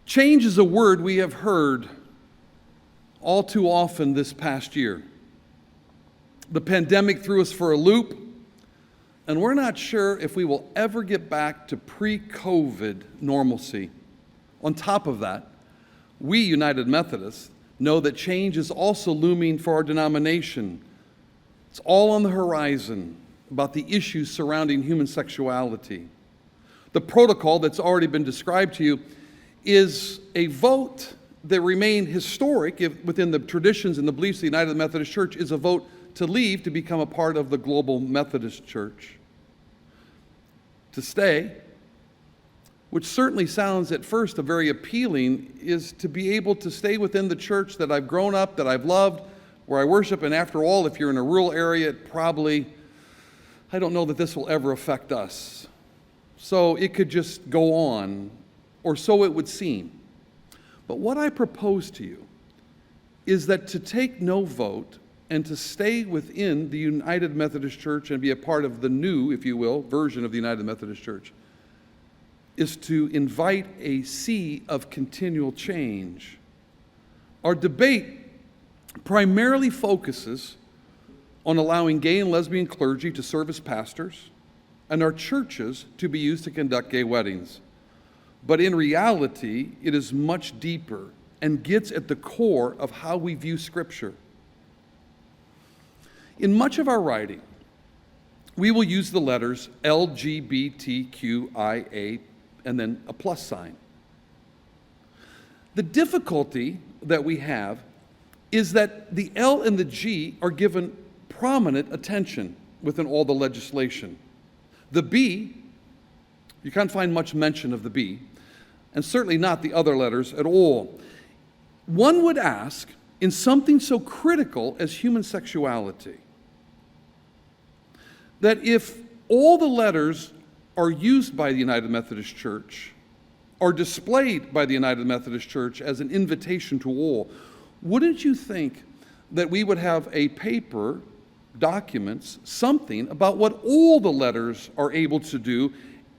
Change is a word we have heard all too often this past year. The pandemic threw us for a loop, and we're not sure if we will ever get back to pre-COVID normalcy. On top of that, we United Methodists know that change is also looming for our denomination. It's all on the horizon about the issues surrounding human sexuality. The protocol that's already been described to you is a vote that remained historic within the traditions and the beliefs of the United Methodist Church, is a vote to leave to become a part of the global Methodist Church. To stay, which certainly sounds at first very appealing, is to be able to stay within the church that I've grown up, that I've loved, where I worship. And after all, if you're in a rural area, I don't know that this will ever affect us. So it could just go on, or so it would seem. But what I propose to you is that to take no vote and to stay within the United Methodist Church and be a part of the new, if you will, version of the United Methodist Church is to invite a sea of continual change. Our debate primarily focuses on allowing gay and lesbian clergy to serve as pastors and our churches to be used to conduct gay weddings. But in reality, it is much deeper and gets at the core of how we view Scripture. In much of our writing, we will use the letters LGBTQIA and then a plus sign. The difficulty that we have is that the L and the G are given prominent attention within all the legislation. The B, you can't find much mention of the B, and certainly not the other letters at all. One would ask, in something so critical as human sexuality, that if all the letters are used by the United Methodist Church, are displayed by the United Methodist Church as an invitation to all, wouldn't you think that we would have a paper, documents, something about what all the letters are able to do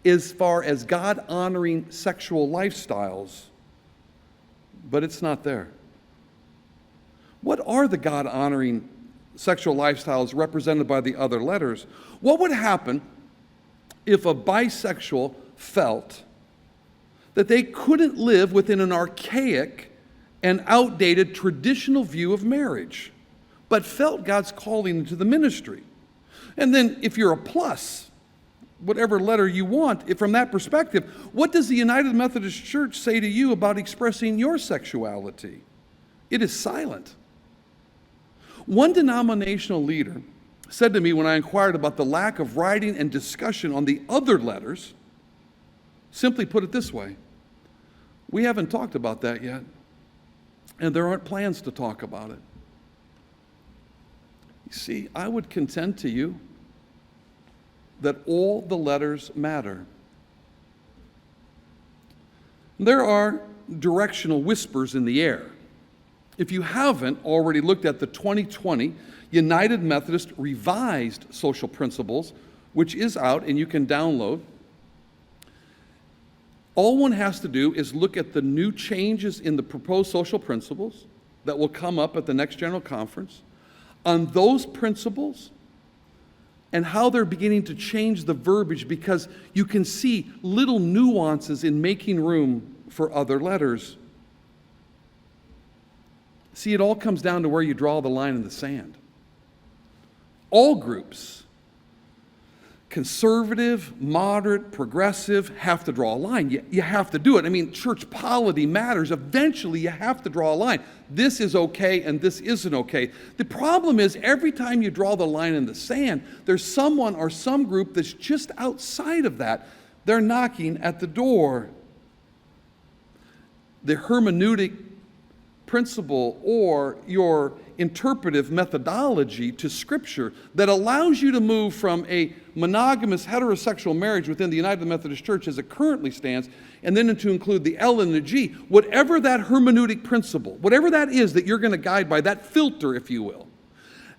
as far as God-honoring sexual lifestyles? But it's not there. What are the God-honoring sexual lifestyles represented by the other letters? What would happen if a bisexual felt that they couldn't live within an archaic and outdated traditional view of marriage, but felt God's calling into the ministry? And then if you're a plus, whatever letter you want, if from that perspective, what does the United Methodist Church say to you about expressing your sexuality? It is silent. One denominational leader said to me when I inquired about the lack of writing and discussion on the other letters, simply put it this way: we haven't talked about that yet, and there aren't plans to talk about it. You see, I would contend to you that all the letters matter. There are directional whispers in the air. If you haven't already looked at the 2020 United Methodist Revised Social Principles, which is out and you can download, all one has to do is look at the new changes in the proposed social principles that will come up at the next General Conference. On those principles, and how they're beginning to change the verbiage, because you can see little nuances in making room for other letters. See, it all comes down to where you draw the line in the sand. All groups, conservative, moderate, progressive, have to draw a line. You have to do it. I mean, church polity matters. Eventually, you have to draw a line. This is okay and this isn't okay. The problem is every time you draw the line in the sand, there's someone or some group that's just outside of that. They're knocking at the door. The hermeneutic principle or your interpretive methodology to Scripture that allows you to move from a monogamous heterosexual marriage within the United Methodist Church as it currently stands, and then to include the L and the G, whatever that hermeneutic principle, whatever that is that you're going to guide by, that filter, if you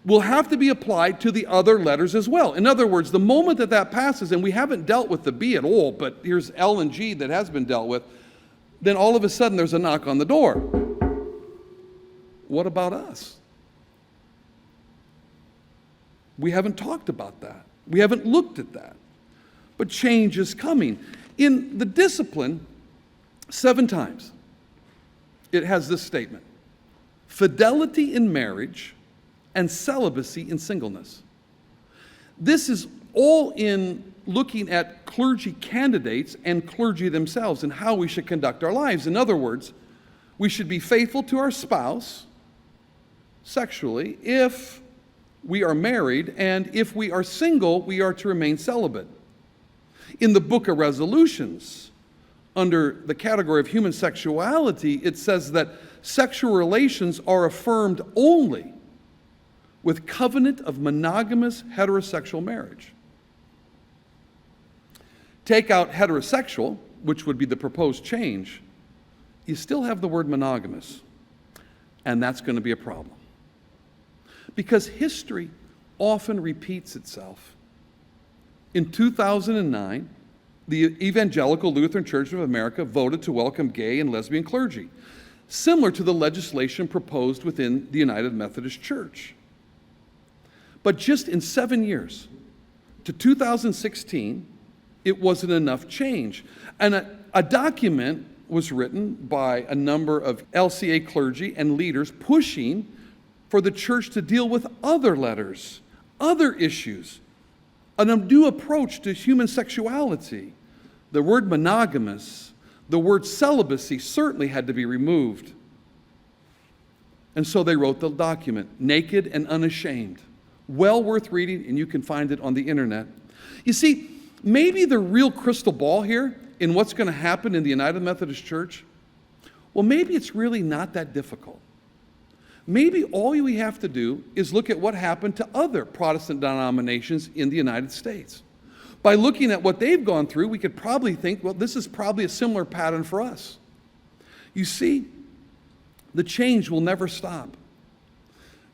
will have to be applied to the other letters as well. In other words, the moment that passes, and we haven't dealt with the B at all, but here's L and G that has been dealt with, then all of a sudden there's a knock on the door. What about us? We haven't talked about that. We haven't looked at that. But change is coming. In the discipline, 7 times, it has this statement: fidelity in marriage and celibacy in singleness. This is all in looking at clergy candidates and clergy themselves and how we should conduct our lives. In other words, we should be faithful to our spouse sexually if we are married, and if we are single, we are to remain celibate. In the Book of Resolutions, under the category of human sexuality, it says that sexual relations are affirmed only with covenant of monogamous heterosexual marriage. Take out heterosexual, which would be the proposed change, you still have the word monogamous, and that's going to be a problem. Because history often repeats itself. In 2009, the Evangelical Lutheran Church of America voted to welcome gay and lesbian clergy, similar to the legislation proposed within the United Methodist Church. But just in 7 years, to 2016, it wasn't enough change. And a document was written by a number of LCA clergy and leaders pushing for the church to deal with other letters, other issues, a new approach to human sexuality. The word monogamous, the word celibacy certainly had to be removed. And so they wrote the document, Naked and Unashamed. Well worth reading, and you can find it on the internet. You see, maybe the real crystal ball here in what's going to happen in the United Methodist Church, well, maybe it's really not that difficult. Maybe all we have to do is look at what happened to other Protestant denominations in the United States. By looking at what they've gone through, we could probably think, well, this is probably a similar pattern for us. You see, the change will never stop.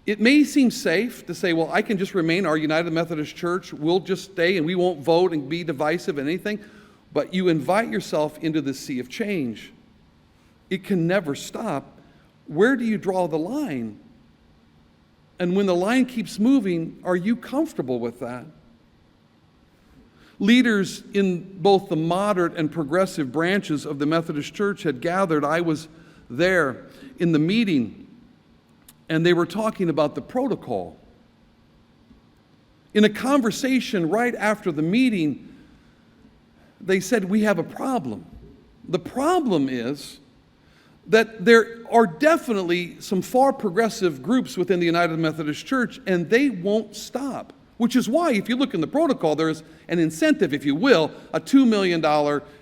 It may seem safe to say, well, I can just remain our United Methodist Church, we'll just stay and we won't vote and be divisive and anything, but you invite yourself into the sea of change. It can never stop. Where do you draw the line? And when the line keeps moving, are you comfortable with that? Leaders in both the moderate and progressive branches of the Methodist Church had gathered. I was there in the meeting, and they were talking about the protocol. In a conversation right after the meeting, they said, we have a problem. The problem is that there are definitely some far progressive groups within the United Methodist Church, and they won't stop. Which is why, if you look in the protocol, there's an incentive, if you will, a $2 million,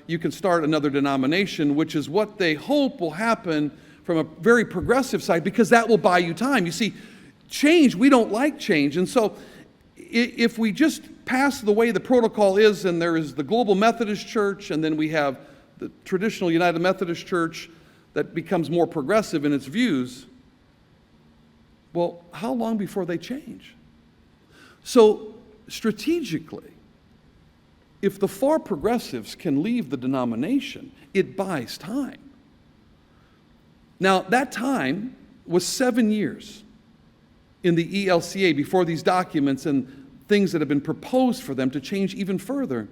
you can start another denomination, which is what they hope will happen from a very progressive side, because that will buy you time. You see, change, we don't like change. And so if we just pass the way the protocol is, and there is the Global Methodist Church, and then we have the traditional United Methodist Church that becomes more progressive in its views, well, how long before they change? So strategically, if the far progressives can leave the denomination, it buys time. Now, that time was 7 years in the ELCA before these documents and things that have been proposed for them to change even further.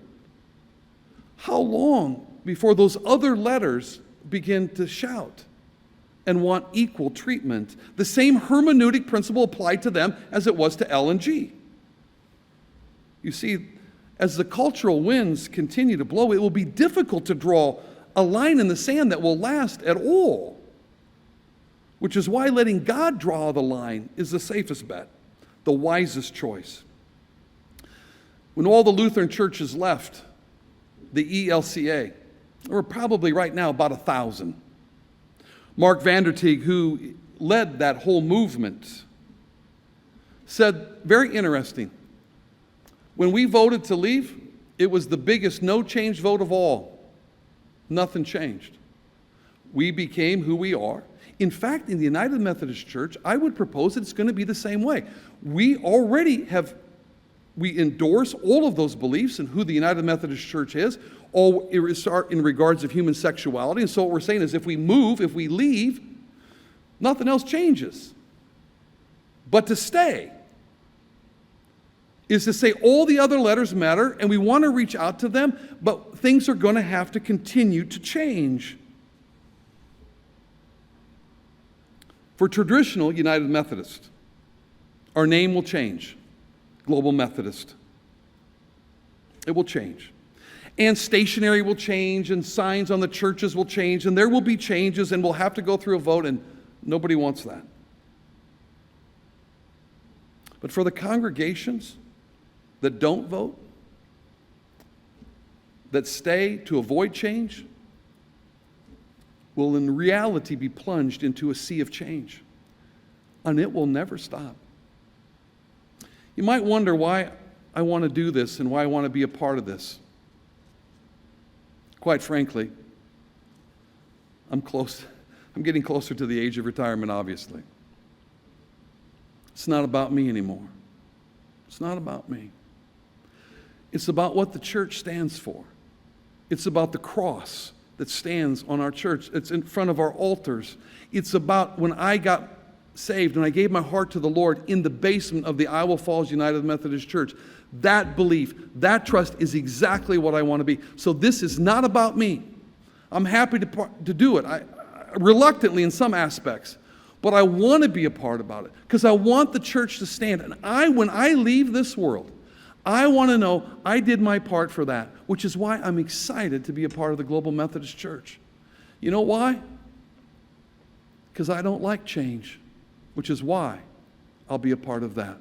How long before those other letters begin to shout and want equal treatment? The same hermeneutic principle applied to them as it was to L&G. You see, as the cultural winds continue to blow, it will be difficult to draw a line in the sand that will last at all, which is why letting God draw the line is the safest bet, the wisest choice. When all the Lutheran churches left the ELCA, there were probably right now about 1,000. Mark Vanderteeg, who led that whole movement, said, very interesting, when we voted to leave, it was the biggest no-change vote of all. Nothing changed. We became who we are. In fact, in the United Methodist Church, I would propose that it's going to be the same way. We already have We endorse all of those beliefs and who the United Methodist Church is, all in regards of human sexuality. And so what we're saying is if we move, if we leave, nothing else changes. But to stay is to say all the other letters matter, and we want to reach out to them, but things are going to have to continue to change. For traditional United Methodist, our name will change. Global Methodist. It will change. And stationery will change, and signs on the churches will change, and there will be changes, and we'll have to go through a vote, and nobody wants that. But for the congregations that don't vote, that stay to avoid change, will in reality be plunged into a sea of change. And it will never stop. You might wonder why I want to do this and why I want to be a part of this. Quite frankly, I'm getting closer to the age of retirement, obviously. It's not about me anymore. It's not about me. It's about what the church stands for. It's about the cross that stands on our church. It's in front of our altars. It's about when I got saved and I gave my heart to the Lord in the basement of the Iowa Falls United Methodist Church. That belief, that trust is exactly what I want to be. So this is not about me. I'm happy to do it, reluctantly in some aspects, but I want to be a part about it because I want the church to stand. And when I leave this world, I want to know I did my part for that, which is why I'm excited to be a part of the Global Methodist Church. You know why? Because I don't like change, which is why I'll be a part of that.